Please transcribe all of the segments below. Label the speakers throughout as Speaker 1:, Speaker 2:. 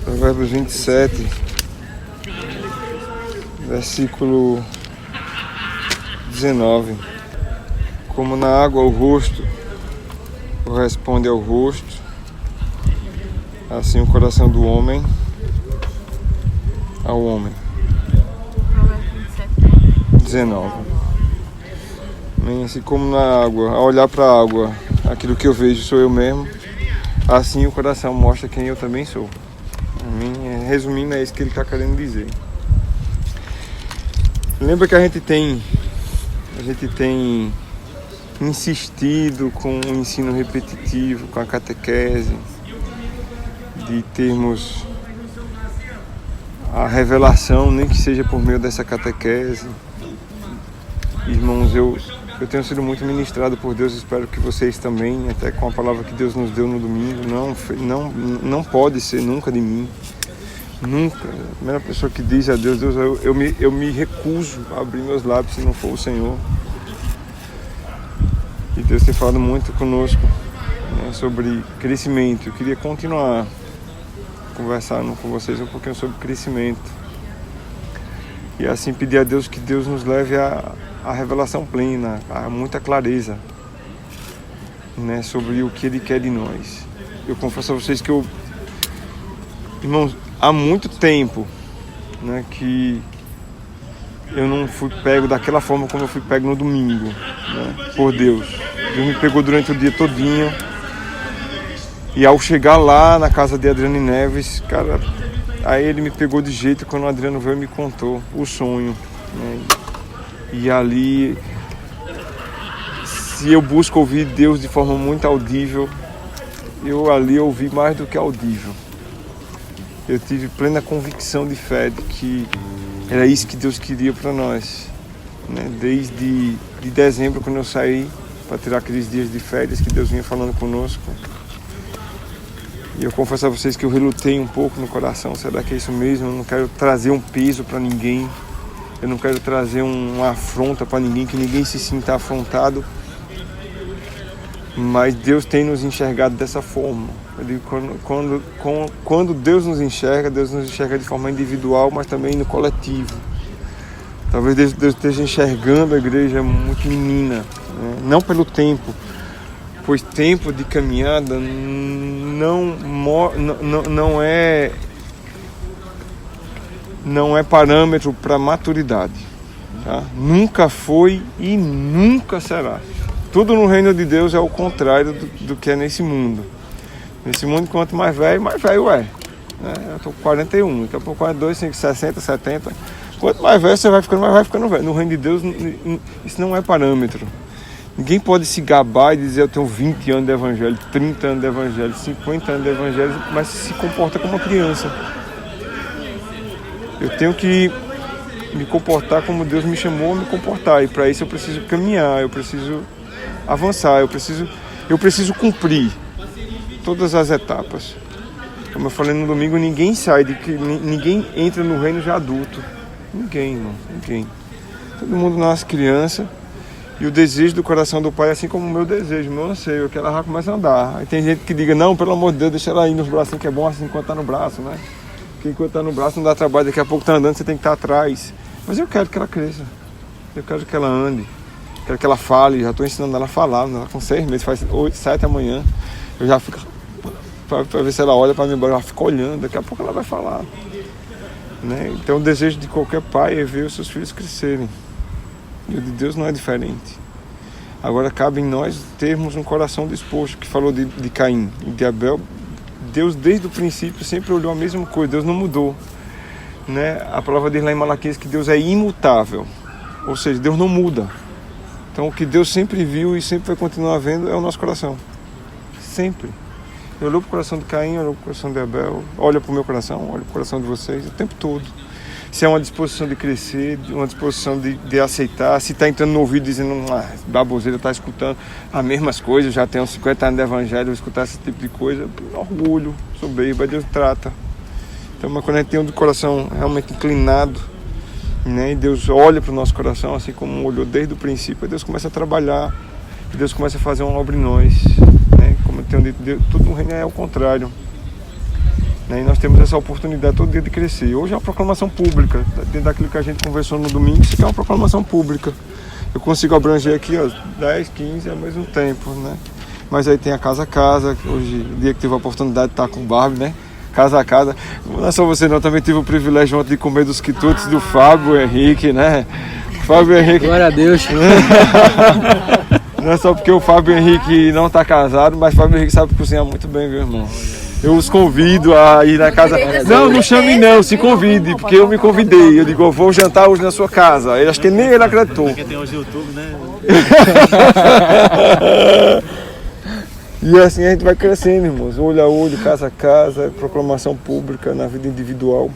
Speaker 1: Provérbios 27, versículo 19. Como na água o rosto corresponde ao rosto, assim o coração do homem ao homem. 19. Assim como na água, ao olhar para a água, aquilo que eu vejo sou eu mesmo, assim o coração mostra quem eu também sou. Resumindo, é isso que ele está querendo dizer. Lembra que a gente tem insistido com o ensino repetitivo, com a catequese, de termos a revelação, nem que seja por meio dessa catequese. Irmãos, eu tenho sido muito ministrado por Deus, espero que vocês também, até com a palavra que Deus nos deu no domingo. Não pode ser nunca de mim. Nunca. A primeira pessoa que diz a Deus, eu me recuso a abrir meus lábios se não for o Senhor. E Deus tem falado muito conosco, né, sobre crescimento. Eu queria continuar conversando com vocês um pouquinho sobre crescimento. E assim pedir a Deus que Deus nos leve a revelação plena, a muita clareza, né, sobre o que Ele quer de nós. Eu confesso a vocês que irmãos, há muito tempo, né, que eu não fui pego daquela forma como eu fui pego no domingo, né, por Deus. Deus me pegou durante o dia todinho. E ao chegar lá na casa de Adriano Neves, cara, aí ele me pegou de jeito quando o Adriano veio e me contou o sonho, né? E ali, se eu busco ouvir Deus de forma muito audível, eu ali ouvi mais do que audível. Eu tive plena convicção de fé de que era isso que Deus queria para nós, né? Desde de dezembro, quando eu saí para tirar aqueles dias de férias que Deus vinha falando conosco. E eu confesso a vocês que eu relutei um pouco no coração. Será que é isso mesmo? Eu não quero trazer um peso para ninguém. Eu não quero trazer uma afronta para ninguém, que ninguém se sinta afrontado. Mas Deus tem nos enxergado dessa forma. Eu digo, quando Deus nos enxerga de forma individual, mas também no coletivo. Talvez Deus esteja enxergando a igreja muito menina, né? Não pelo tempo, pois tempo de caminhada não é parâmetro para maturidade, tá? Nunca foi e nunca será. Tudo no reino de Deus é o contrário do que é nesse mundo. Nesse mundo, quanto mais velho é. Né? Eu estou com 41, daqui a pouco 42, 5, 60, 70. Quanto mais velho você vai ficando velho. No reino de Deus, isso não é parâmetro. Ninguém pode se gabar e dizer eu tenho 20 anos de evangelho, 30 anos de evangelho, 50 anos de evangelho, mas se comporta como uma criança. Eu tenho que me comportar como Deus me chamou a me comportar. E para isso eu preciso caminhar, eu preciso avançar, eu preciso cumprir todas as etapas. Como eu falei no domingo, ninguém entra no reino já adulto. Ninguém, irmão, ninguém. Todo mundo nasce criança. E o desejo do coração do pai é assim como o meu desejo, o meu anseio, eu quero ela começa a andar. Aí tem gente que diga, não, pelo amor de Deus, deixa ela ir nos bracinhos, que é bom assim enquanto tá no braço, né? Porque enquanto tá no braço não dá trabalho, daqui a pouco tá andando, você tem que estar atrás. Mas eu quero que ela cresça, eu quero que ela ande, quero que ela fale, já estou ensinando ela a falar, ela com 6 meses, faz 8, 7 amanhã, eu já fico, para ver se ela olha para mim, ela fica olhando, daqui a pouco ela vai falar. Né? Então o desejo de qualquer pai é ver os seus filhos crescerem. E o de Deus não é diferente. Agora cabe em nós termos um coração disposto, que falou de Caim e de Abel. Deus desde o princípio sempre olhou a mesma coisa, Deus não mudou, né? A palavra diz lá em Malaquias que Deus é imutável, ou seja, Deus não muda. Então o que Deus sempre viu e sempre vai continuar vendo é o nosso coração, sempre. Eu olho para o coração de Caim, olho para o coração de Abel, olho para o meu coração, olho para o coração de vocês, o tempo todo. Se é uma disposição de crescer, uma disposição de aceitar, se está entrando no ouvido dizendo, baboseira, está escutando as mesmas coisas, já tenho 50 anos de evangelho, vou escutar esse tipo de coisa, orgulho, soberba, Deus trata. Então, mas quando a gente tem um coração realmente inclinado, né, e Deus olha para o nosso coração, assim como olhou desde o princípio, Deus começa a trabalhar, e Deus começa a fazer uma obra em nós, né, como eu tenho dito, tudo no reino é o contrário. né? E nós temos essa oportunidade todo dia de crescer. Hoje é uma proclamação pública, dentro daquilo que a gente conversou no domingo, isso aqui é uma proclamação pública. Eu consigo abranger aqui, ó, 10, 15 ao mesmo tempo, né? Mas aí tem a casa a casa, hoje, dia que tive a oportunidade de estar com o Barbie, né? Casa a casa. Não é só você não, também tive o privilégio ontem de comer dos quitutes do Fábio Henrique, né? Fábio Henrique.
Speaker 2: Glória a Deus.
Speaker 1: Não é só porque o Fábio Henrique não está casado, mas o Fábio Henrique sabe cozinhar muito bem, meu irmão. Eu os convido a ir na casa. Não chame não, se convide, porque eu me convidei. Eu digo, eu vou jantar hoje na sua casa. Eu acho que nem ele acreditou.
Speaker 3: Porque tem hoje YouTube, né?
Speaker 1: E assim a gente vai crescendo, irmãos, olho a olho, casa a casa, proclamação pública na vida individual.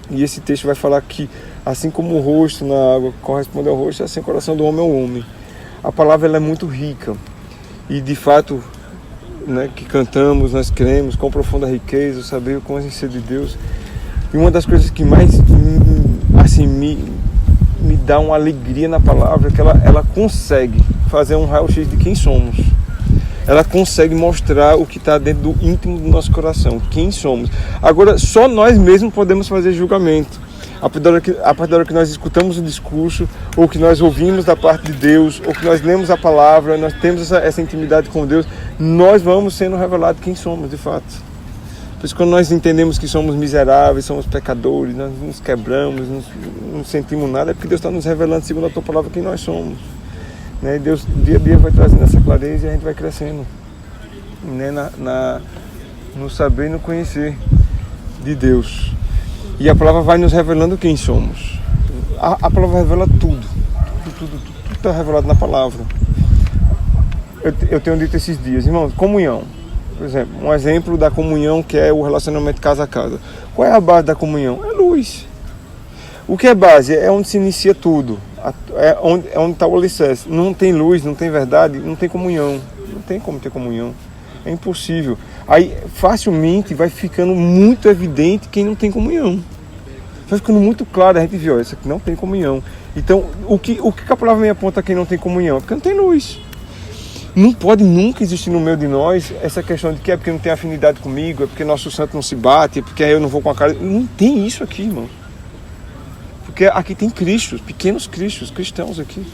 Speaker 1: E esse texto vai falar que, assim como o rosto na água corresponde ao rosto, assim o coração do homem é o homem. A palavra ela é muito rica e, de fato, né, que cantamos, nós cremos com profunda riqueza, o saber o conhecer de Deus. E uma das coisas que mais assim, me dá uma alegria na palavra é que ela consegue fazer um raio-x de quem somos. Ela consegue mostrar o que está dentro do íntimo do nosso coração, quem somos. Agora, só nós mesmos podemos fazer julgamento. A partir da hora que nós escutamos o discurso, ou que nós ouvimos da parte de Deus, ou que nós lemos a palavra, nós temos essa intimidade com Deus, nós vamos sendo revelados quem somos, de fato. Por isso, quando nós entendemos que somos miseráveis, somos pecadores, nós nos quebramos, não sentimos nada, é porque Deus está nos revelando, segundo a tua palavra, quem nós somos. Né? E Deus dia a dia vai trazendo essa clareza e a gente vai crescendo, né? No saber e no conhecer de Deus. E a palavra vai nos revelando quem somos. A palavra revela tudo está revelado na palavra. Eu tenho dito esses dias, irmãos, comunhão. Por exemplo, um exemplo da comunhão que é o relacionamento casa a casa. Qual é a base da comunhão? É luz. O que é base? É onde se inicia tudo. É onde está o alicerce. Não tem luz, não tem verdade, não tem comunhão. Não tem como ter comunhão. É impossível. Aí facilmente vai ficando muito evidente quem não tem comunhão. Vai ficando muito claro, a gente viu, isso aqui não tem comunhão. Então, o que a palavra me aponta a quem não tem comunhão? É porque não tem luz. Não pode nunca existir no meio de nós essa questão de que é porque não tem afinidade comigo, é porque nosso santo não se bate, é porque eu não vou com a cara. Não tem isso aqui, irmão. Porque aqui tem Cristos, pequenos Cristos, cristãos aqui.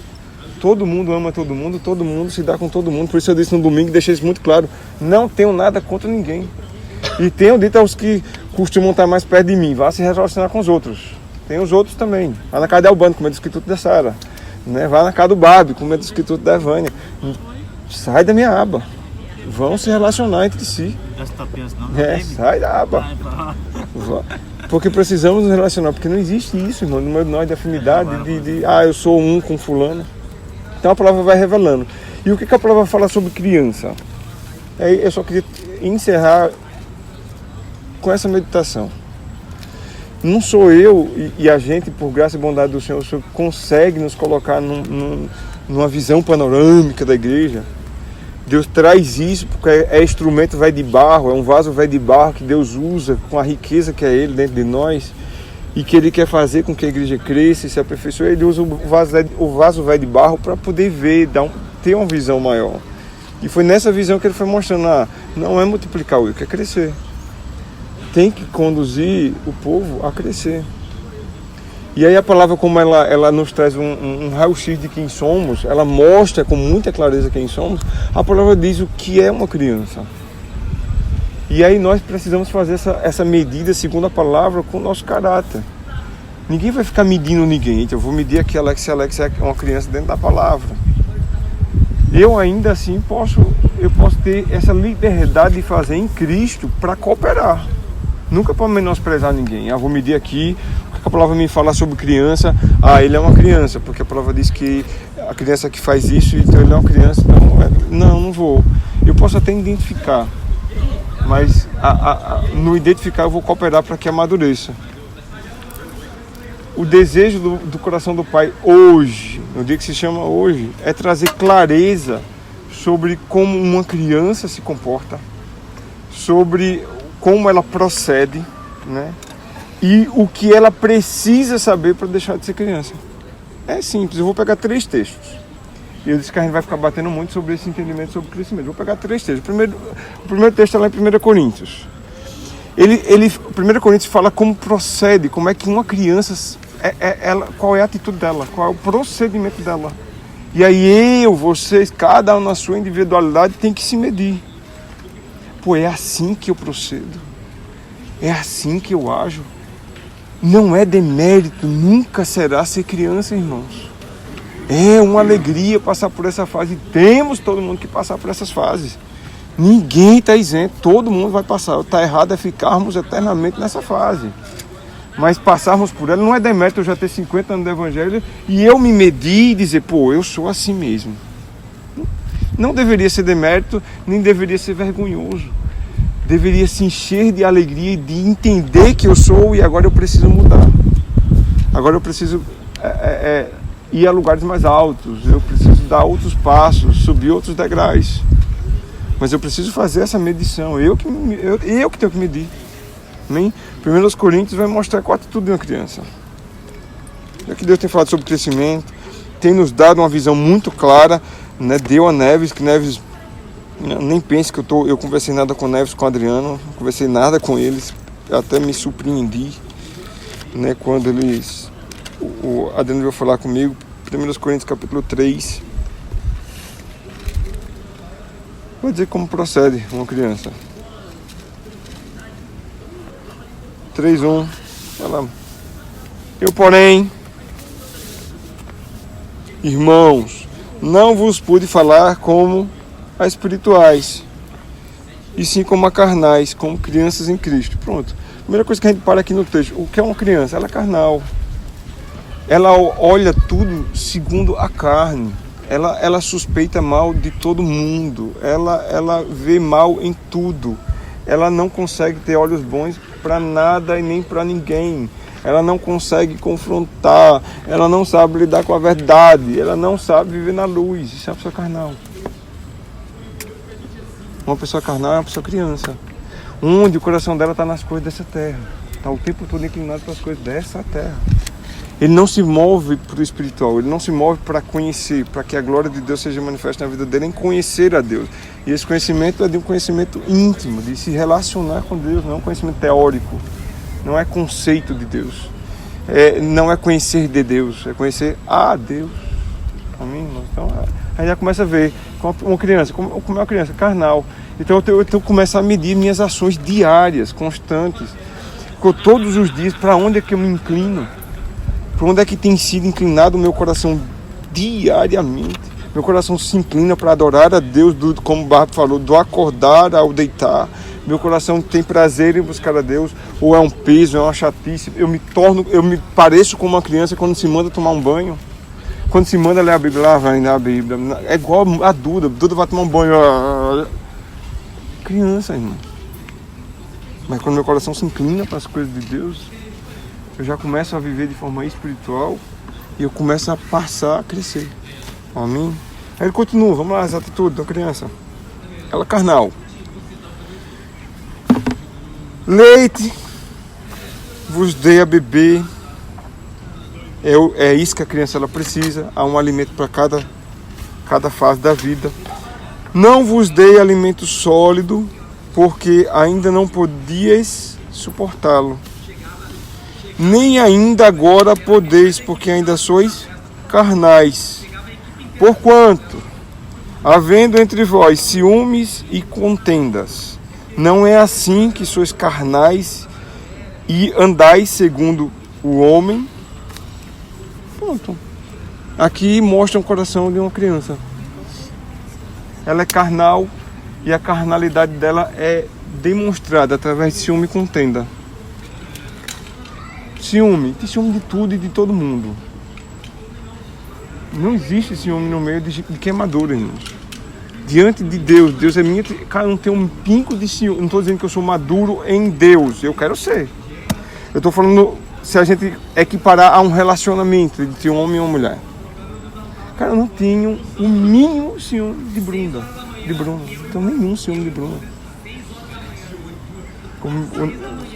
Speaker 1: Todo mundo ama todo mundo se dá com todo mundo. Por isso eu disse no domingo e deixei isso muito claro. Não tenho nada contra ninguém. E tenho dito aos que costumam estar mais perto de mim, vá se relacionar com os outros. Tem os outros também. Vá na casa de Albano, comer do esquituto da Sara. Né? Vá na casa do Barbie, comer do esquituto da Evânia. Sai da minha aba. Vão se relacionar entre si. Sai da aba. Porque precisamos nos relacionar. Porque não existe isso, irmão, no meio de nós de afinidade, eu sou um com fulano. Então a palavra vai revelando. E o que a palavra fala sobre criança? Eu só queria encerrar com essa meditação. Não sou eu e a gente, por graça e bondade do Senhor, o Senhor consegue nos colocar numa visão panorâmica da igreja. Deus traz isso porque é instrumento velho de barro, é um vaso velho de barro que Deus usa com a riqueza que é Ele dentro de nós e que Ele quer fazer com que a igreja cresça e se aperfeiçoe. Ele usa o vaso velho de barro para poder ver, ter uma visão maior. E foi nessa visão que Ele foi mostrando, não é multiplicar o eu, quer crescer. Tem que conduzir o povo a crescer. E aí a palavra, como ela nos traz um raio-x de quem somos, ela mostra com muita clareza quem somos, a palavra diz o que é uma criança. E aí nós precisamos fazer essa medida segundo a palavra com o nosso caráter. Ninguém vai ficar medindo ninguém. Então eu vou medir aqui, Alex é uma criança dentro da palavra. Eu ainda assim posso ter essa liberdade de fazer em Cristo para cooperar. Nunca para menosprezar ninguém. Vou medir aqui, a palavra me fala sobre criança. Ele é uma criança, porque a palavra diz que a criança que faz isso, então ele é uma criança. Então, não vou. Eu posso até identificar, mas no identificar eu vou cooperar para que amadureça. O desejo do coração do Pai hoje, no dia que se chama hoje, é trazer clareza sobre como uma criança se comporta, sobre como ela procede, né? E o que ela precisa saber para deixar de ser criança. É simples, eu vou pegar 3 textos. E eu disse que a gente vai ficar batendo muito sobre esse entendimento sobre crescimento. Vou pegar 3 textos. O primeiro texto é lá em 1 Coríntios. 1 Coríntios fala como procede, como é que uma criança, qual é a atitude dela, qual é o procedimento dela. E aí vocês, cada um na sua individualidade tem que se medir. Pô, é assim que eu procedo, é assim que eu ajo. Não é demérito, nunca será ser criança, irmãos. É uma alegria passar por essa fase. Temos todo mundo que passar por essas fases. Ninguém está isento, todo mundo vai passar. Está errado é ficarmos eternamente nessa fase. Mas passarmos por ela não é demérito eu já ter 50 anos de evangelho e eu me medir e dizer, pô, eu sou assim mesmo. Não deveria ser demérito, nem deveria ser vergonhoso. Deveria se encher de alegria e de entender que eu sou e agora eu preciso mudar. Agora eu preciso ir a lugares mais altos, eu preciso dar outros passos, subir outros degraus. Mas eu preciso fazer essa medição, eu que tenho que medir. Amém? 1 Coríntios vai mostrar qual a atitude de uma criança. Já que Deus tem falado sobre crescimento, tem nos dado uma visão muito clara, né? Deu a Neves, que Neves, nem pense que eu conversei nada com Neves, com Adriano, não conversei nada com eles, até me surpreendi, né? Quando o Adriano veio falar comigo, 1 Coríntios capítulo 3, vai dizer como procede uma criança. 3:1, fala: eu, porém, irmãos, não vos pude falar como a espirituais, e sim como a carnais, como crianças em Cristo. Pronto. Primeira coisa que a gente para aqui no texto: o que é uma criança? Ela é carnal. Ela olha tudo segundo a carne. Ela suspeita mal de todo mundo. Ela vê mal em tudo. Ela não consegue ter olhos bons para nada e nem para ninguém. Ela não consegue confrontar. Ela não sabe lidar com a verdade. Ela não sabe viver na luz. Isso é uma pessoa carnal. Uma pessoa carnal é uma pessoa criança. Onde o coração dela está nas coisas dessa terra. Está o tempo todo inclinado para as coisas dessa terra. Ele não se move para o espiritual, ele não se move para conhecer, para que a glória de Deus seja manifesta na vida dele, em conhecer a Deus. E esse conhecimento é de um conhecimento íntimo, de se relacionar com Deus, não é um conhecimento teórico, não é conceito de Deus, não é conhecer de Deus, é conhecer a Deus. Amém? Então, aí já começa a ver, como uma criança, como é uma criança carnal. Então eu tenho que começar a medir minhas ações diárias, constantes, todos os dias, para onde é que eu me inclino. Para onde é que tem sido inclinado o meu coração diariamente? Meu coração se inclina para adorar a Deus, como o Barba falou, do acordar ao deitar. Meu coração tem prazer em buscar a Deus, ou é um peso, é uma chatice. Eu me pareço com uma criança quando se manda tomar um banho. Quando se manda ler a Bíblia, lá vai ler a Bíblia. É igual a Duda vai tomar um banho. Criança, irmão. Mas quando meu coração se inclina para as coisas de Deus, eu já começo a viver de forma espiritual e eu começo a passar a crescer. Amém? Aí ele continua, vamos lá, as atitudes da criança. Ela é carnal. Leite vos dei a beber. É isso que a criança ela precisa. Há um alimento para cada fase da vida. Não vos dei alimento sólido, porque ainda não podíeis suportá-lo. Nem ainda agora podeis, porque ainda sois carnais. Porquanto, havendo entre vós ciúmes e contendas, não é assim que sois carnais e andais segundo o homem? Pronto. Aqui mostra o coração de uma criança. Ela é carnal e a carnalidade dela é demonstrada através de ciúme e contenda. Ciúme, tem ciúme de tudo e de todo mundo. Não existe ciúme no meio de queimadura, irmãos. Diante de Deus, Deus é minha. Cara, não tem um pingo de ciúme. Não estou dizendo que eu sou maduro em Deus, eu quero ser. Eu estou falando se a gente equiparar a um relacionamento entre um homem e uma mulher. Cara, eu não tenho o mínimo ciúme de Bruna. Não tenho nenhum ciúme de Bruna.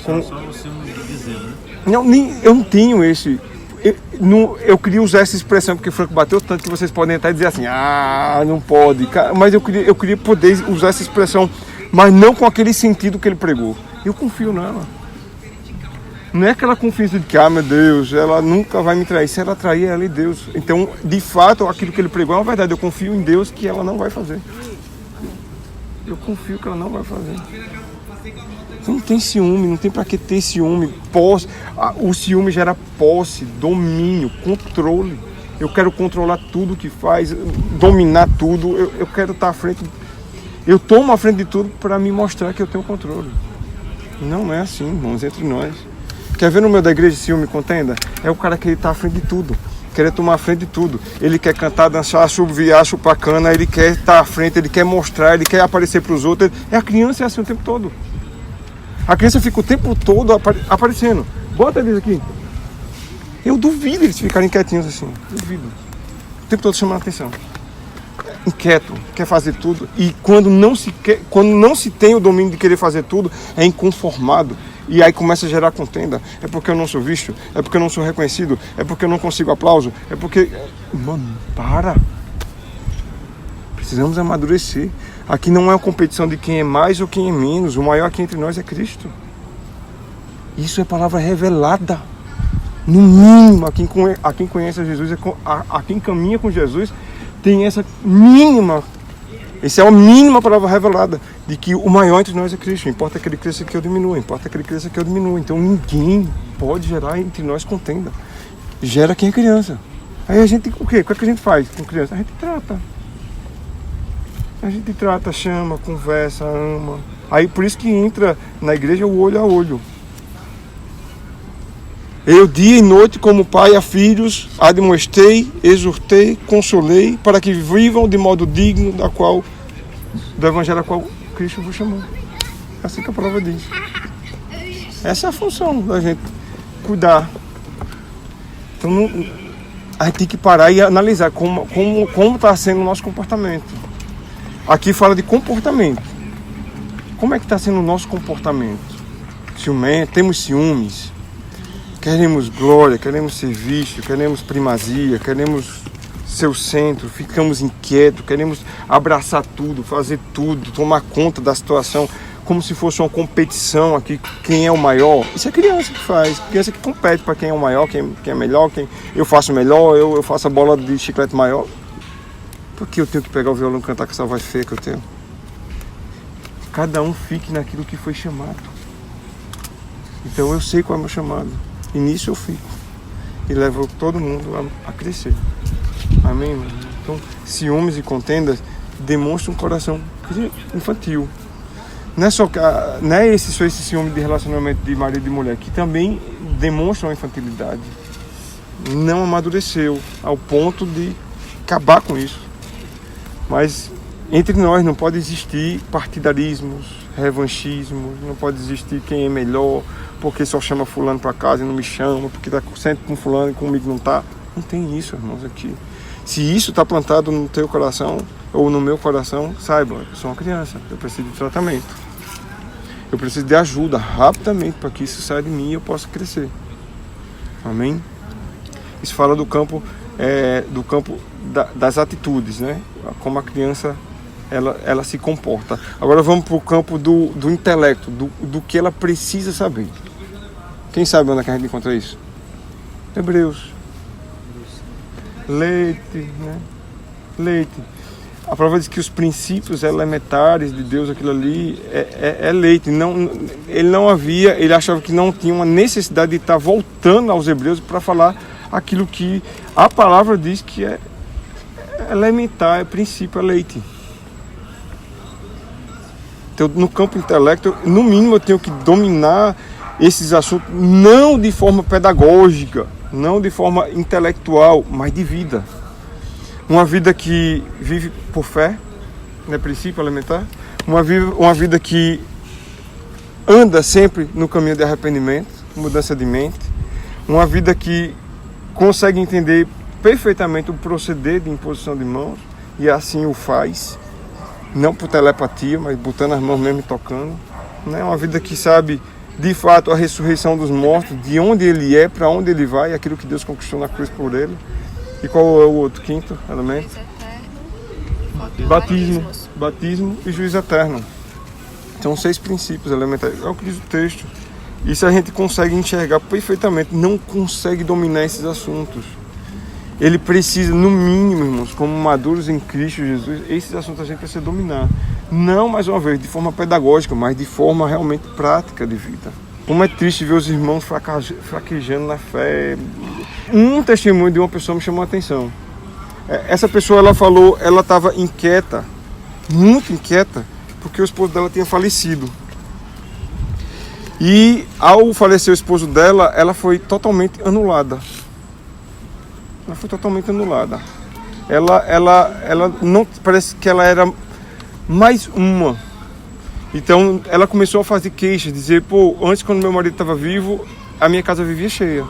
Speaker 2: Só o ciúme de dizer, né?
Speaker 1: Eu não tenho esse. Eu queria usar essa expressão porque o Franco bateu tanto que vocês podem até dizer assim, não pode. Mas eu queria poder usar essa expressão, mas não com aquele sentido que ele pregou. Eu confio nela. Não é aquela confiança de que, meu Deus, ela nunca vai me trair. Se ela trair, ela e Deus. Então, de fato, aquilo que ele pregou é uma verdade. Eu confio em Deus que ela não vai fazer. Eu confio que ela não vai fazer. Você não tem ciúme, não tem pra que ter ciúme. Posse. O ciúme gera posse, domínio, controle. Eu quero controlar tudo que faz, dominar tudo. Eu quero estar à frente. Eu tomo a frente de tudo para me mostrar que eu tenho controle. Não é assim, irmãos, entre nós. Quer ver no meio da igreja ciúme e contenda? É o cara que está à frente de tudo. Querer tomar a frente de tudo. Ele quer cantar, dançar, assoviar, chupar cana. Ele quer estar à frente, ele quer mostrar, ele quer aparecer para os outros. A criança é assim o tempo todo. A criança fica o tempo todo aparecendo. Bota eles aqui. Eu duvido eles ficarem quietinhos assim. Duvido. O tempo todo chamando a atenção. Inquieto, quer fazer tudo. E quando não se tem o domínio de querer fazer tudo, é inconformado. E aí começa a gerar contenda. É porque eu não sou visto, é porque eu não sou reconhecido, é porque eu não consigo aplauso, é porque... Mano, para! Precisamos amadurecer. Aqui não é uma competição de quem é mais ou quem é menos. O maior aqui entre nós é Cristo. Isso é palavra revelada. No mínimo, a quem conhece Jesus, a quem caminha com Jesus, tem essa mínima... Essa é a mínima palavra revelada de que o maior entre nós é Cristo. Importa que ele cresça que eu diminua. Importa que ele cresça que eu diminua. Então ninguém pode gerar entre nós contenda. Gera quem é criança. Aí a gente, o quê? O que é que a gente faz com criança? A gente trata. A gente trata, chama, conversa, ama. Aí por isso que entra na igreja o olho a olho. Eu dia e noite como pai a filhos admoestei, exortei, consolei, para que vivam de modo digno do evangelho a qual Cristo vos chamou. Assim que a palavra diz. Essa é a função da gente cuidar. Então a gente tem que parar e analisar como está sendo o nosso comportamento. Aqui fala de comportamento. Como é que está sendo o nosso comportamento? Ciumento, temos ciúmes. Queremos glória, queremos ser vistos, queremos primazia, queremos ser o centro, ficamos inquietos, queremos abraçar tudo, fazer tudo, tomar conta da situação, como se fosse uma competição aqui, quem é o maior. Isso é criança que faz, criança que compete para quem é o maior, quem é melhor, quem eu faço melhor, eu faço a bola de chiclete maior. Por que eu tenho que pegar o violão e cantar com essa voz feia que eu tenho? Cada um fique naquilo que foi chamado. Então eu sei qual é o meu chamado. E nisso eu fico. E levo todo mundo a crescer. Amém, irmão? Então, ciúmes e contendas demonstram um coração infantil. Não é só esse ciúme de relacionamento de marido e mulher, que também demonstra uma infantilidade. Não amadureceu ao ponto de acabar com isso. Mas entre nós não pode existir partidarismos, revanchismos, não pode existir quem é melhor, porque só chama fulano para casa e não me chama, porque está sempre com fulano e comigo não está. Não tem isso, irmãos, aqui. Se isso está plantado no teu coração, ou no meu coração, saiba, eu sou uma criança, eu preciso de tratamento. Eu preciso de ajuda rapidamente para que isso saia de mim e eu possa crescer. Amém? Isso fala do campo das atitudes, né? Como a criança ela se comporta. Agora vamos para o campo do intelecto, do que ela precisa saber. Quem sabe onde é que a gente encontra isso? Hebreus. Leite, né? Leite. A prova diz que os princípios elementares de Deus, aquilo ali, é leite. Ele achava que não tinha uma necessidade de estar voltando aos Hebreus para falar aquilo que a palavra diz que é elementar, é princípio, é leite. Então, no campo intelecto, no mínimo eu tenho que dominar esses assuntos, não de forma pedagógica, não de forma intelectual, mas de vida. Uma vida que vive por fé, né, princípio elementar. Uma vida que anda sempre no caminho de arrependimento, mudança de mente. Uma vida que consegue entender perfeitamente o proceder de imposição de mãos e assim o faz. Não por telepatia, mas botando as mãos mesmo e tocando. Né? Uma vida que sabe, de fato, a ressurreição dos mortos, de onde ele é, para onde ele vai, aquilo que Deus conquistou na cruz por ele. E qual é o outro, quinto elemento? Batismo e juízo eterno. São 6 princípios elementares. É o que diz o texto. Isso a gente consegue enxergar perfeitamente. Não consegue dominar esses assuntos. Ele precisa, no mínimo, irmãos, como maduros em Cristo Jesus, esses assuntos a gente precisa dominar. Não, mais uma vez, de forma pedagógica, mas de forma realmente prática de vida. Como é triste ver os irmãos fraquejando na fé. Um testemunho de uma pessoa me chamou a atenção. Essa pessoa, ela falou, ela estava inquieta, muito inquieta, porque o esposo dela tinha falecido. E ao falecer o esposo dela, ela foi totalmente anulada. Ela foi totalmente anulada. Ela não, parece que ela era mais uma. Então ela começou a fazer queixas, dizer, pô, antes quando meu marido estava vivo, a minha casa vivia cheia.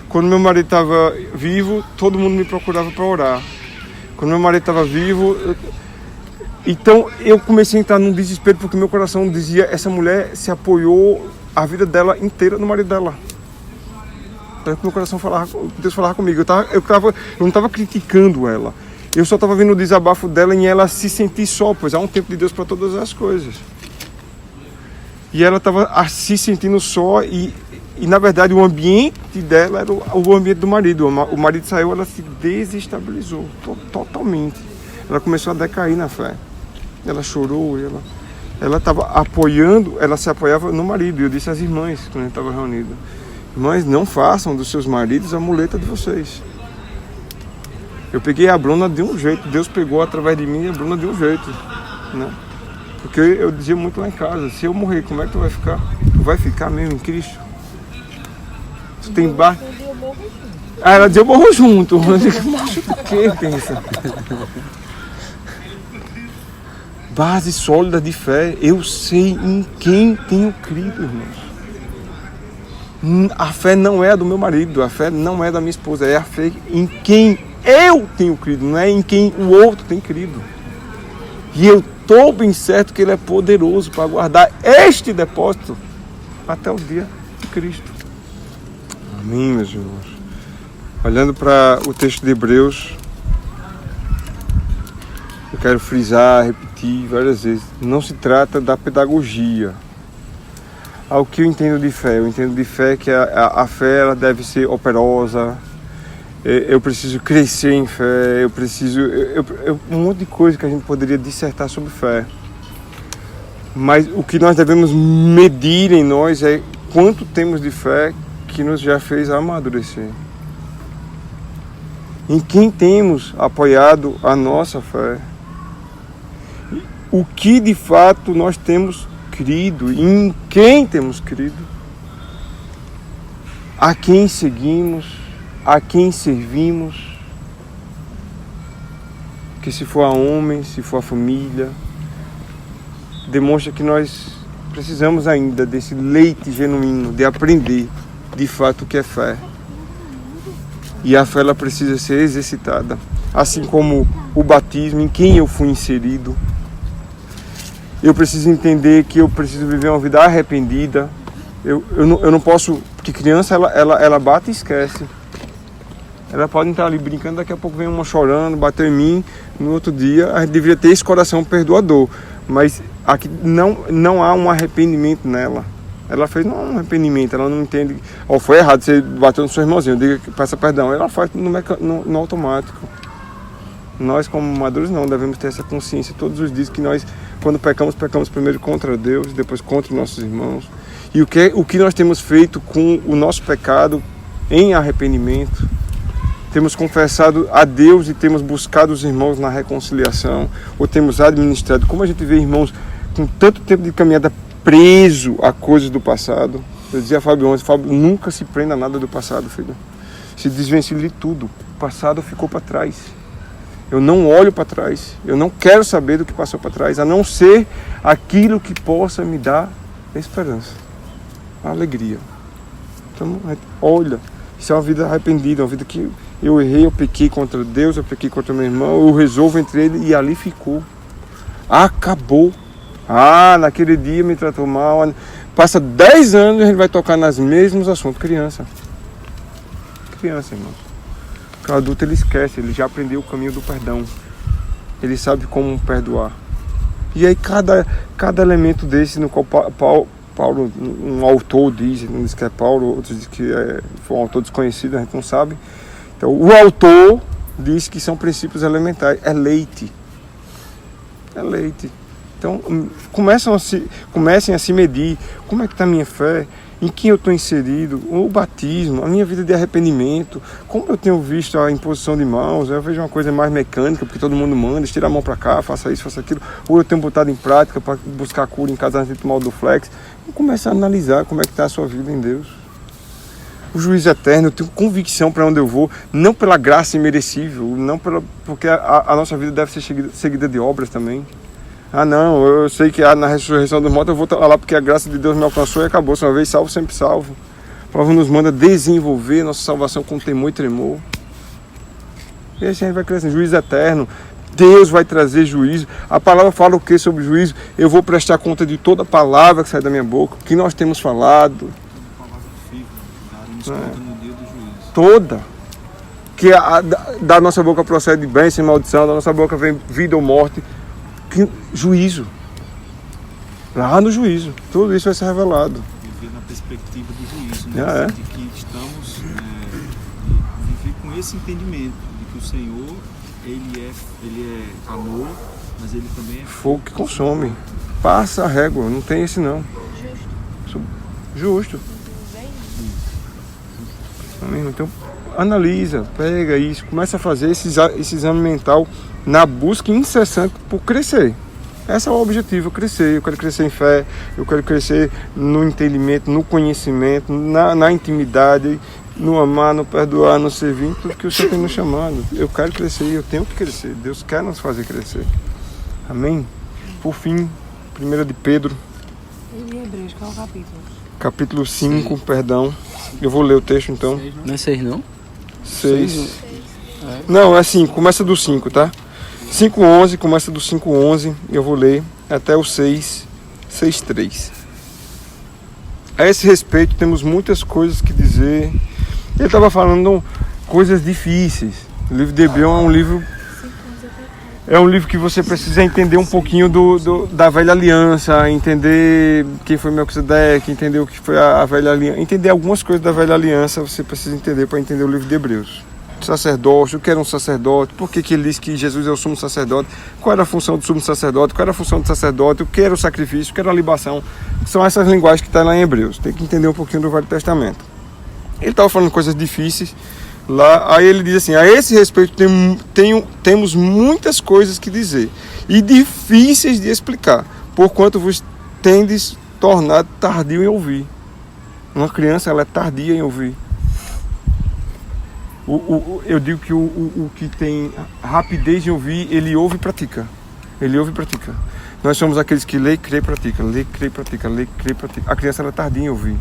Speaker 1: Quando meu marido estava vivo, todo mundo me procurava para orar. Quando meu marido estava vivo, então eu comecei a entrar num desespero, porque meu coração dizia, essa mulher se apoiou a vida dela inteira no marido dela. Então meu coração falava, Deus falava comigo, eu não estava criticando ela. Eu só estava vendo o desabafo dela em ela se sentir só, pois há um tempo de Deus para todas as coisas. E ela estava se sentindo só e na verdade o ambiente dela era o ambiente do marido. O marido saiu, ela se desestabilizou totalmente. Ela começou a decair na fé. Ela chorou, ela estava apoiando, ela se apoiava no marido. E eu disse às irmãs, quando a gente estava reunido, irmãs, não façam dos seus maridos a muleta de vocês. Eu peguei a Bruna de um jeito, Deus pegou através de mim a Bruna de um jeito, né? Porque eu dizia muito lá em casa, se eu morrer, como é que tu vai ficar? Tu vai ficar mesmo em Cristo? Tu tem bar... ela dizia, eu morro junto. Eu digo, morro junto o quê, pensa? Base sólida de fé, eu sei em quem tenho crido, irmãos. A fé não é a do meu marido, a fé não é da minha esposa, é a fé em quem eu tenho crido, não é em quem o outro tem crido. E eu estou bem certo que Ele é poderoso para guardar este depósito até o dia de Cristo. Amém, meus irmãos. Olhando para o texto de Hebreus, eu quero frisar, repetir várias vezes, não se trata da pedagogia. Ao que eu entendo de fé? Eu entendo de fé que a fé ela deve ser operosa. Eu preciso crescer em fé, um monte de coisa que a gente poderia dissertar sobre fé. Mas o que nós devemos medir em nós é quanto temos de fé que nos já fez amadurecer. Em quem temos apoiado a nossa fé. O que de fato nós temos crido, em quem temos crido. A quem seguimos. A quem servimos, que se for a homem, se for a família, demonstra que nós precisamos ainda desse leite genuíno, de aprender de fato o que é fé. E a fé ela precisa ser exercitada, assim como o batismo, em quem eu fui inserido. Eu preciso entender que eu preciso viver uma vida arrependida. Eu não posso, porque criança ela bate e esquece. Ela pode estar ali brincando, daqui a pouco vem uma chorando, bateu em mim, no outro dia a gente deveria ter esse coração perdoador, mas aqui não há um arrependimento nela. Ela fez não há um arrependimento, ela não entende, foi errado, você bateu no seu irmãozinho, diga que peça perdão, ela faz no automático. Nós como maduros não, devemos ter essa consciência todos os dias que nós, quando pecamos primeiro contra Deus, depois contra os nossos irmãos. E o que nós temos feito com o nosso pecado em arrependimento. Temos confessado a Deus e temos buscado os irmãos na reconciliação, ou temos administrado. Como a gente vê irmãos com tanto tempo de caminhada preso a coisas do passado. Eu dizia a Fábio ontem, Fábio, nunca se prenda a nada do passado, filho. Se desvencilhe tudo. O passado ficou para trás. Eu não olho para trás. Eu não quero saber do que passou para trás, a não ser aquilo que possa me dar esperança, alegria. Então, olha, isso é uma vida arrependida, uma vida que eu errei, eu pequei contra Deus, eu pequei contra meu irmão, eu resolvo entre ele e ali ficou. Acabou. Naquele dia me tratou mal. Passa 10 anos e a gente vai tocar nos mesmos assuntos. Criança, irmãos. Porque o adulto ele esquece, ele já aprendeu o caminho do perdão. Ele sabe como perdoar. E aí cada elemento desse no qual Paulo, um autor diz, não diz que é Paulo, outros diz que foi um autor desconhecido, a gente não sabe. Então o autor diz que são princípios elementares, é leite. Então comecem a se medir, como é que está a minha fé, em quem eu estou inserido, o batismo, a minha vida de arrependimento, como eu tenho visto a imposição de mãos, eu vejo uma coisa mais mecânica, porque todo mundo manda, estira a mão para cá, faça isso, faça aquilo, ou eu tenho botado em prática para buscar cura em casa antes de tomar o Duflex. Começa a analisar como é que está a sua vida em Deus. O juízo eterno, eu tenho convicção para onde eu vou, não pela graça imerecível, porque a nossa vida deve ser seguida de obras também. Ah não, eu sei que na ressurreição dos mortos eu vou estar lá porque a graça de Deus me alcançou e acabou. Se uma vez salvo, sempre salvo. A palavra nos manda desenvolver nossa salvação com temor e tremor. E assim a gente vai crescendo. Juízo eterno. Deus vai trazer juízo. A palavra fala o que sobre juízo? Eu vou prestar conta de toda palavra que sai da minha boca, que nós temos falado.
Speaker 2: Palavra firme, daremos conta no dia do juízo.
Speaker 1: Toda. Que da nossa boca procede bênção e maldição, da nossa boca vem vida ou morte. Juízo. Lá no juízo. Tudo isso vai ser revelado.
Speaker 2: Viver na perspectiva do juízo, né? De que estamos viver com esse entendimento de que o Senhor ele é amor, mas ele também é
Speaker 1: fogo que consome. Passa a régua, não tem esse não. Justo. Então analisa, pega isso, começa a fazer esse exame mental na busca incessante por crescer. Esse é o objetivo, eu quero crescer em fé, eu quero crescer no entendimento, no conhecimento, na intimidade, no amar, no perdoar, no servir, tudo que o Senhor tem nos chamado. Eu quero crescer, eu tenho que crescer, Deus quer nos fazer crescer. Amém? Por fim, 1 de Pedro.
Speaker 3: E Hebreus, qual é o capítulo?
Speaker 1: Capítulo 5, perdão. Eu vou ler o texto então.
Speaker 4: Não é 6 não?
Speaker 1: 6. Não, é 5, começa do 5, tá? 5:11, começa do 5:11, eu vou ler até o 6:3. A esse respeito temos muitas coisas que dizer. Ele estava falando coisas difíceis. O livro de Hebreu é um livro que você precisa entender um pouquinho da velha aliança, entender quem foi Melquisedeque, entender o que foi a velha aliança, entender algumas coisas da velha aliança, você precisa entender para entender o livro de Hebreus. Sacerdote, o que era um sacerdote, por que ele diz que Jesus é o sumo sacerdote, qual era a função do sumo sacerdote, qual era a função do sacerdote, o que era o sacrifício, o que era a libação. São essas linguagens que estão lá em Hebreus, tem que entender um pouquinho do Velho Testamento. Ele estava falando coisas difíceis lá, aí ele diz assim: a esse respeito temos muitas coisas que dizer e difíceis de explicar, porquanto vos tendes tornado tardio em ouvir. Uma criança, ela é tardia em ouvir. Eu digo que o que tem rapidez em ouvir, ele ouve e pratica. Ele ouve e pratica. Nós somos aqueles que lê, crê e pratica. Lê, crê e pratica. Lê, crê e pratica. A criança, ela é tardia em ouvir.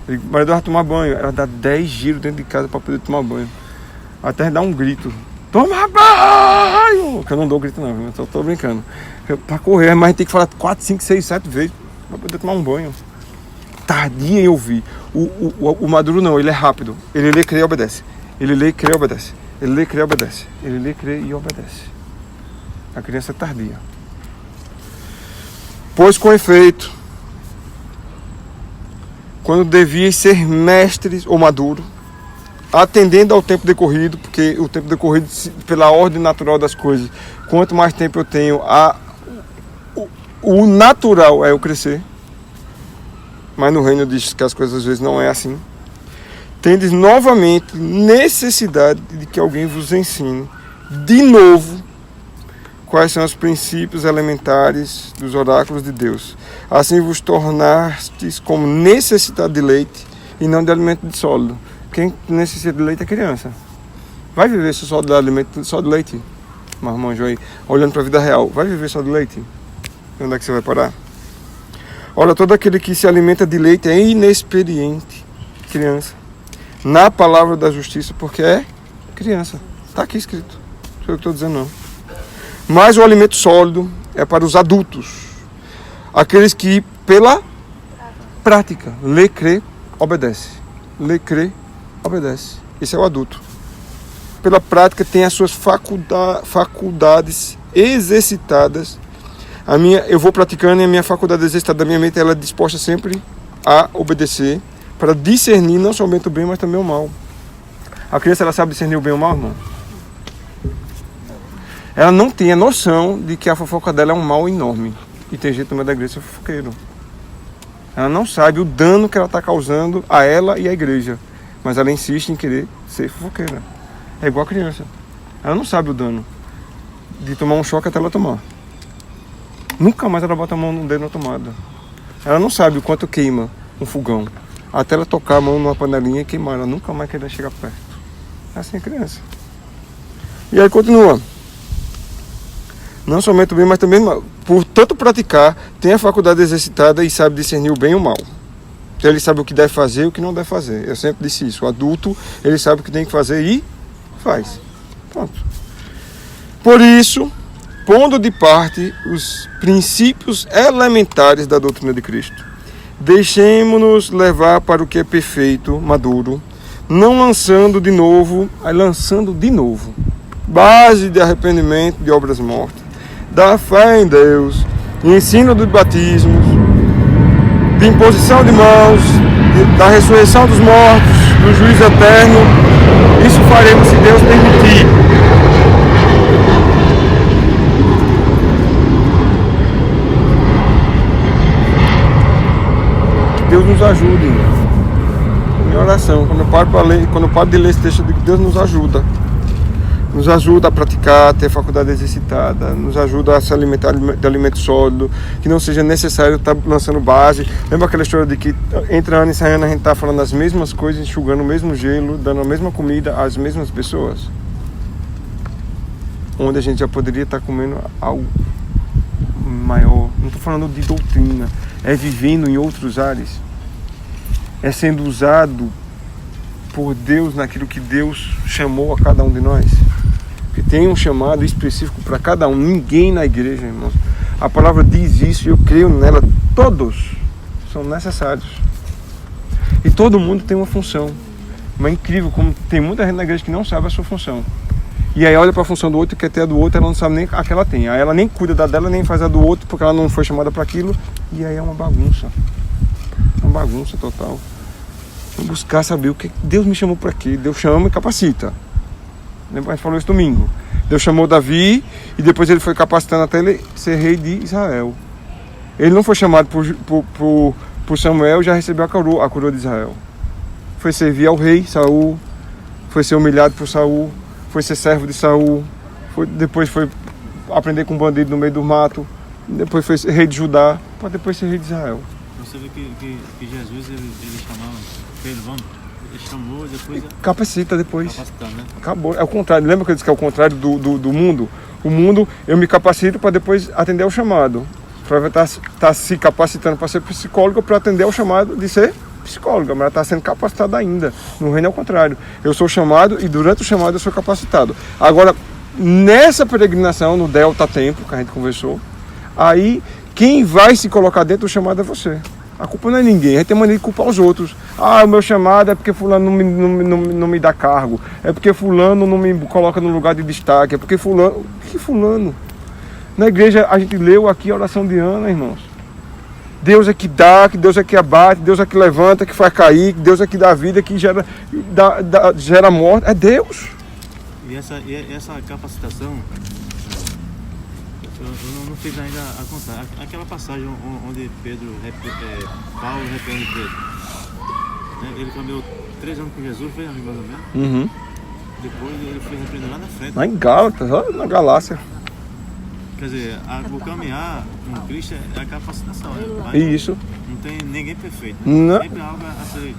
Speaker 1: Mas ela vai tomar banho. Ela dá 10 giros dentro de casa para poder tomar banho. Até dar um grito. Toma banho! Que eu não dou grito não, eu tô brincando. Para correr, mas a gente tem que falar 4, 5, 6, 7 vezes para poder tomar um banho. Tardia em ouvir. O maduro não, ele é rápido. Ele lê, crê e obedece. Ele lê, crê e obedece. Ele lê, crê e obedece. Ele lê, crê e obedece. A criança é tardia. Pois com efeito, quando devias ser mestres ou maduro, atendendo ao tempo decorrido, porque o tempo decorrido, pela ordem natural das coisas, quanto mais tempo eu tenho, o natural é eu crescer. Mas no reino diz que as coisas às vezes não é assim. Tendes novamente necessidade de que alguém vos ensine de novo quais são os princípios elementares dos oráculos de Deus. Assim vos tornastes como necessidade de leite e não de alimento de sólido. Quem necessita de leite é criança. Vai viver só de alimento, só de leite? Marmanjo aí, olhando para a vida real. Vai viver só de leite? Onde é que você vai parar? Olha, todo aquele que se alimenta de leite é inexperiente, criança, na palavra da justiça, porque é criança. Está aqui escrito, não sou eu que estou dizendo não. Mas o alimento sólido é para os adultos, aqueles que pela prática, lê, crê, obedece. Lê, crê, obedece. Esse é o adulto. Pela prática tem as suas faculdades exercitadas Eu vou praticando e a minha faculdade exercitada da minha mente, ela é disposta sempre a obedecer, para discernir não somente o bem, mas também o mal. A criança, ela sabe discernir o bem e o mal, irmão? Ela não tem a noção de que a fofoca dela é um mal enorme. E tem gente no meio da igreja que é fofoqueiro. Ela não sabe o dano que ela está causando a ela e à igreja. Mas ela insiste em querer ser fofoqueira. É igual a criança. Ela não sabe o dano de tomar um choque até ela tomar. Nunca mais ela bota a mão no dedo na tomada. Ela não sabe o quanto queima um fogão. Até ela tocar a mão numa panelinha e queimar. Ela nunca mais quer chegar perto. É assim a criança. E aí continua. Não somente o bem, mas também, por tanto praticar, tem a faculdade exercitada e sabe discernir o bem e o mal. Então ele sabe o que deve fazer e o que não deve fazer. Eu sempre disse isso. O adulto, ele sabe o que tem que fazer e faz. Pronto. Por isso, pondo de parte os princípios elementares da doutrina de Cristo, deixemos-nos levar para o que é perfeito, maduro, não lançando de novo, base de arrependimento de obras mortas, da fé em Deus, ensino dos batismos, de imposição de mãos, da ressurreição dos mortos, do juízo eterno. Isso faremos se Deus permitir. Que Deus nos ajude. Minha oração, quando eu paro de ler esse texto, eu digo que Deus nos ajuda. Nos ajuda a praticar, a ter a faculdade exercitada, nos ajuda a se alimentar de alimento sólido, que não seja necessário estar lançando base. Lembra aquela história de que entre ano e sai ano a gente está falando as mesmas coisas, enxugando o mesmo gelo, dando a mesma comida às mesmas pessoas? Onde a gente já poderia estar comendo algo maior. Não estou falando de doutrina, é vivendo em outros ares. É sendo usado por Deus naquilo que Deus chamou a cada um de nós. Que tem um chamado específico para cada um. Ninguém na igreja, irmãos. A palavra diz isso e eu creio nela. Todos são necessários. E todo mundo tem uma função. Mas é incrível como tem muita gente na igreja que não sabe a sua função. E aí olha para a função do outro e quer ter a do outro, ela não sabe nem a que ela tem. Aí ela nem cuida da dela, nem faz a do outro, porque ela não foi chamada para aquilo. E aí é uma bagunça. Uma bagunça total. Buscar saber o que Deus me chamou para quê. Deus chama e capacita. Lembra, a gente falou isso domingo. Deus chamou Davi e depois ele foi capacitando até ele ser rei de Israel. Ele não foi chamado por Samuel e já recebeu a coroa de Israel. Foi servir ao rei Saul, foi ser humilhado por Saul, foi ser servo de Saul, depois foi aprender com um bandido no meio do mato, depois foi ser rei de Judá, para depois ser rei de Israel.
Speaker 2: Você vê que Jesus ele chamava Pedro, vamos. Ele chamou e depois...
Speaker 1: Capacita depois.
Speaker 2: Capacitar, né?
Speaker 1: Acabou. É o contrário. Lembra que eu disse que é o contrário do mundo? O mundo, eu me capacito para depois atender ao chamado. Para estar se capacitando para ser psicóloga, para atender ao chamado de ser psicóloga. Mas ela está sendo capacitada ainda. No reino é o contrário. Eu sou chamado e durante o chamado eu sou capacitado. Agora, nessa peregrinação, no Delta Tempo, que a gente conversou, aí quem vai se colocar dentro do chamado é você. A culpa não é ninguém, a gente tem mania de culpar os outros. Ah, o meu chamado é porque fulano não me dá cargo. É porque fulano não me coloca no lugar de destaque. É porque fulano... Que fulano? Na igreja a gente leu aqui a oração de Ana, irmãos. Deus é que dá, que Deus é que abate, Deus é que levanta, que faz cair, que Deus é que dá vida, que gera morte. É Deus.
Speaker 2: E essa capacitação... Eu não fiz ainda a contar. Aquela passagem onde Paulo repreende Pedro. Ele caminhou 3 anos com Jesus, foi mais ou menos.
Speaker 1: Uhum.
Speaker 2: Depois ele foi repreender lá na frente.
Speaker 1: Lá em Gálatas, lá na Galácia.
Speaker 2: Quer dizer, o caminhar com Cristo é a capacitação.
Speaker 1: Isso.
Speaker 2: Não tem ninguém perfeito.
Speaker 1: Não.
Speaker 2: Sempre algo a ser...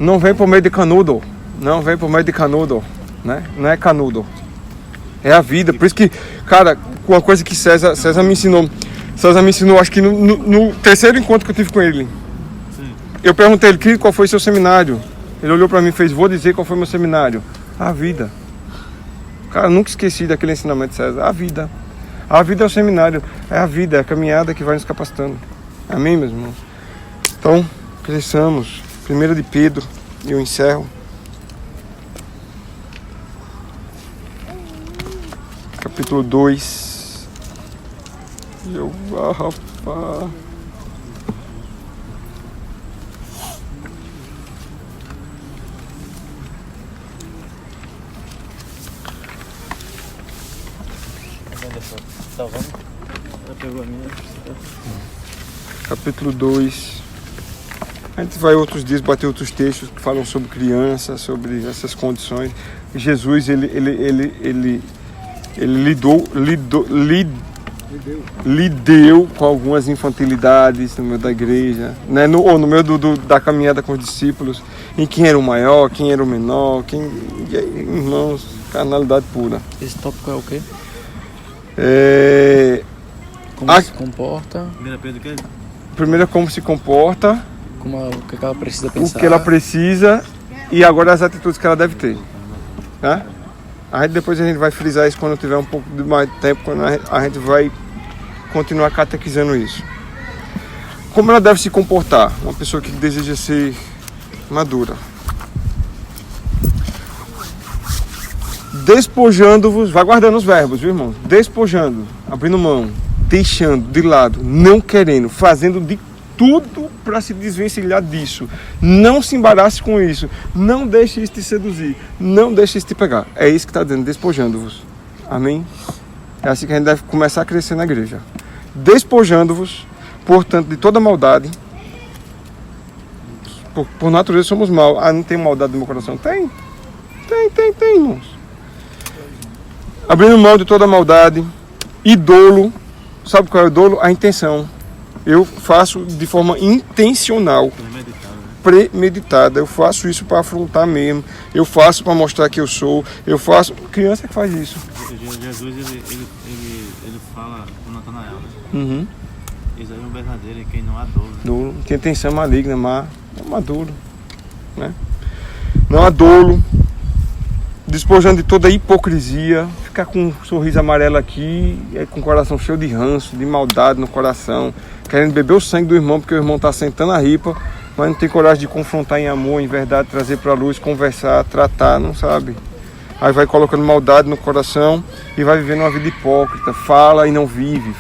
Speaker 1: Não vem por meio de canudo. Não vem por meio de canudo. Né? Não é canudo. É a vida. Por isso que, cara, uma coisa que César me ensinou. César me ensinou, acho que no terceiro encontro que eu tive com ele.
Speaker 2: Sim.
Speaker 1: Eu perguntei a ele, querido, qual foi seu seminário? Ele olhou pra mim e fez, vou dizer qual foi meu seminário. A vida. Cara, eu nunca esqueci daquele ensinamento de César. A vida. A vida é o seminário. É a vida, é a caminhada que vai nos capacitando. Amém, meus irmãos? Então, cresçamos. 1 de Pedro, e eu encerro. Capítulo 2. Jeová, rapaz. Capítulo 2. A gente vai outros dias bater outros textos que falam sobre criança, sobre essas condições. Jesus, ele lidou com algumas infantilidades no meio da igreja, né? Ou no meio da caminhada com os discípulos, em quem era o maior, quem era o menor, irmãos, carnalidade pura.
Speaker 4: Esse tópico é o quê? Como se comporta?
Speaker 1: Primeiro é como se comporta,
Speaker 4: O que ela precisa pensar.
Speaker 1: o que ela precisa e agora as atitudes que ela deve ter, né? Depois a gente vai frisar isso quando tiver um pouco de mais tempo, quando a gente vai continuar catequizando isso. Como ela deve se comportar? Uma pessoa que deseja ser madura. Despojando-vos, vai guardando os verbos, viu, irmão? Despojando, abrindo mão, deixando de lado, não querendo, fazendo de tudo para se desvencilhar disso. Não se embarace com isso. Não deixe isso te seduzir. Não deixe isso te pegar. É isso que está dizendo, despojando-vos. Amém? É assim que a gente deve começar a crescer na igreja. Despojando-vos, portanto, de toda maldade. Por natureza somos maus. Não tem maldade no meu coração? Tem, irmãos. Abrindo mão de toda maldade e dolo. Sabe qual é o dolo? A intenção. Eu faço de forma intencional, premeditada. Eu faço isso para afrontar mesmo. Eu faço para mostrar que eu sou. Eu faço. Criança que faz isso.
Speaker 2: Jesus ele fala com Natanael, né?
Speaker 1: Uhum.
Speaker 2: Isso aí é um verdadeiro, quem não há dolo.
Speaker 1: Dolo. Tem intenção maligna, mas é maduro, né? Não há dolo. Despojando de toda hipocrisia, ficar com um sorriso amarelo aqui, com o coração cheio de ranço, de maldade no coração, querendo beber o sangue do irmão, porque o irmão está sentando a ripa, mas não tem coragem de confrontar em amor, em verdade, trazer para a luz, conversar, tratar, não sabe. Aí vai colocando maldade no coração e vai vivendo uma vida hipócrita, fala e não vive.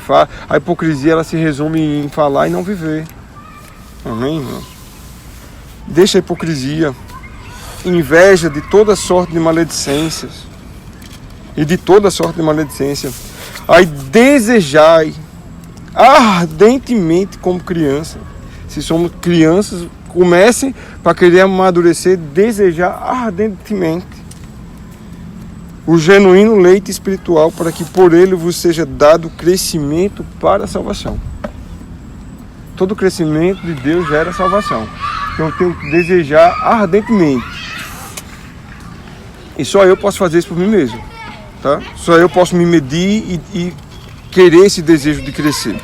Speaker 1: A hipocrisia ela se resume em falar e não viver. Amém, irmão? Deixa a hipocrisia. Inveja de toda sorte de maledicências e de toda sorte de maledicência. Aí desejai ardentemente como criança. Se somos crianças, comece para querer amadurecer, desejar ardentemente o genuíno leite espiritual, para que por ele vos seja dado crescimento para a salvação. Todo crescimento de Deus gera salvação. Então eu tenho que desejar ardentemente. E só eu posso fazer isso por mim mesmo, tá? Só eu posso me medir e querer esse desejo de crescer.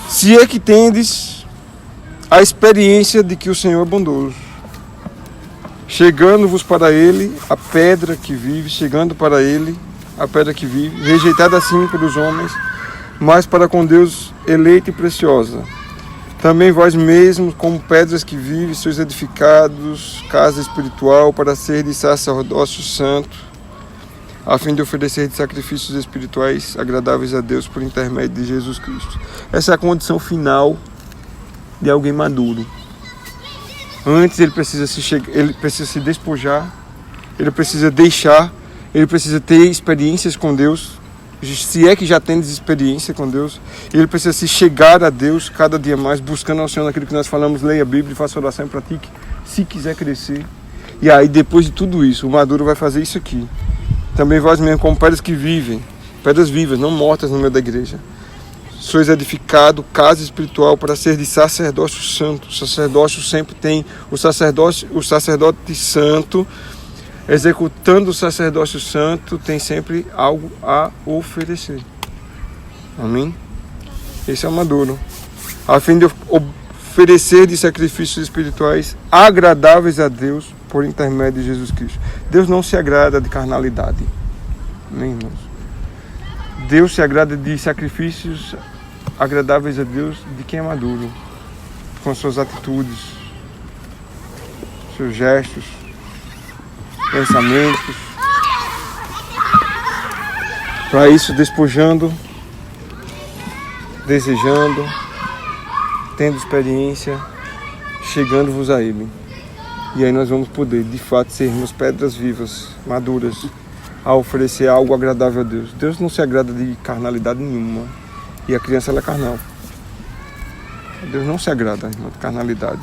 Speaker 1: Se é que tendes a experiência de que o Senhor é bondoso, chegando-vos para Ele a pedra que vive, chegando para Ele a pedra que vive, rejeitada assim pelos homens, mas para com Deus eleita e preciosa. Também vós mesmos, como pedras que vivem, sois edificados, casa espiritual, para ser de sacerdócio santo, a fim de oferecer sacrifícios espirituais agradáveis a Deus por intermédio de Jesus Cristo. Essa é a condição final de alguém maduro. Antes ele precisa se despojar, ele precisa deixar, ele precisa ter experiências com Deus, se é que já tem experiência com Deus, ele precisa se chegar a Deus cada dia mais, buscando ao Senhor naquilo que nós falamos, leia a Bíblia, faça oração e pratique, se quiser crescer. E aí depois de tudo isso, o maduro vai fazer isso aqui. Também vós mesmos, como pedras que vivem, pedras vivas, não mortas no meio da igreja, sois edificado, casa espiritual, para ser de sacerdócio santo. O sacerdócio sempre tem o sacerdote santo, executando o sacerdócio santo, tem sempre algo a oferecer. Amém? Esse é o maduro. A fim de oferecer de sacrifícios espirituais agradáveis a Deus por intermédio de Jesus Cristo. Deus não se agrada de carnalidade. Amém, irmãos? Deus se agrada de sacrifícios agradáveis a Deus de quem é maduro, com suas atitudes, seus gestos, pensamentos. Para isso, despojando, desejando, tendo experiência, chegando-vos a Ele. E aí nós vamos poder, de fato, sermos pedras vivas, maduras, a oferecer algo agradável a Deus. Deus não se agrada de carnalidade nenhuma. E a criança, ela é carnal. Deus não se agrada, irmão, de carnalidade.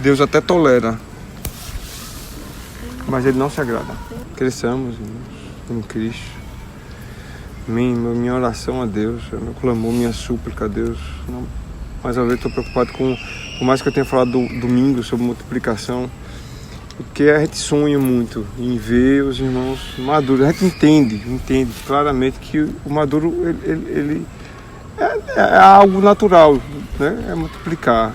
Speaker 1: Deus até tolera, mas Ele não se agrada. Cresçamos, irmãos, em Cristo. Minha oração a Deus, meu clamor, minha súplica a Deus. Mais uma vez estou preocupado com, por mais que eu tenha falado domingo sobre multiplicação, porque a gente sonha muito em ver os irmãos maduros. A gente entende claramente que o maduro ele é algo natural, né? É multiplicar.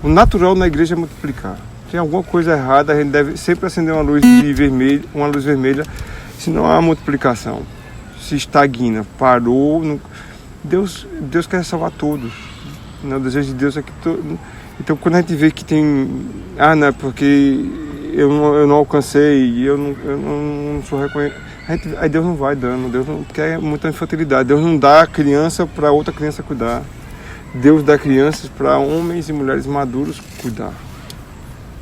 Speaker 1: O natural na igreja é multiplicar. Tem alguma coisa errada, a gente deve sempre acender uma luz vermelha, senão há multiplicação. Se estagna, parou. Deus quer salvar todos. O desejo de Deus é que então quando a gente vê que tem não é porque eu não alcancei, eu não sou reconhecido, aí Deus não vai dando, Deus não quer muita infantilidade. Deus não dá criança para outra criança cuidar. Deus dá crianças para homens e mulheres maduros cuidar.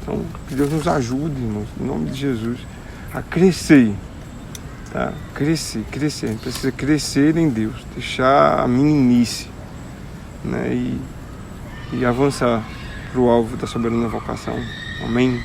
Speaker 1: Então que Deus nos ajude, irmãos, em nome de Jesus, a crescer. Tá? Crescer, a gente precisa crescer em Deus, deixar a meninice, né? E avançar para o alvo da soberana vocação. Amém?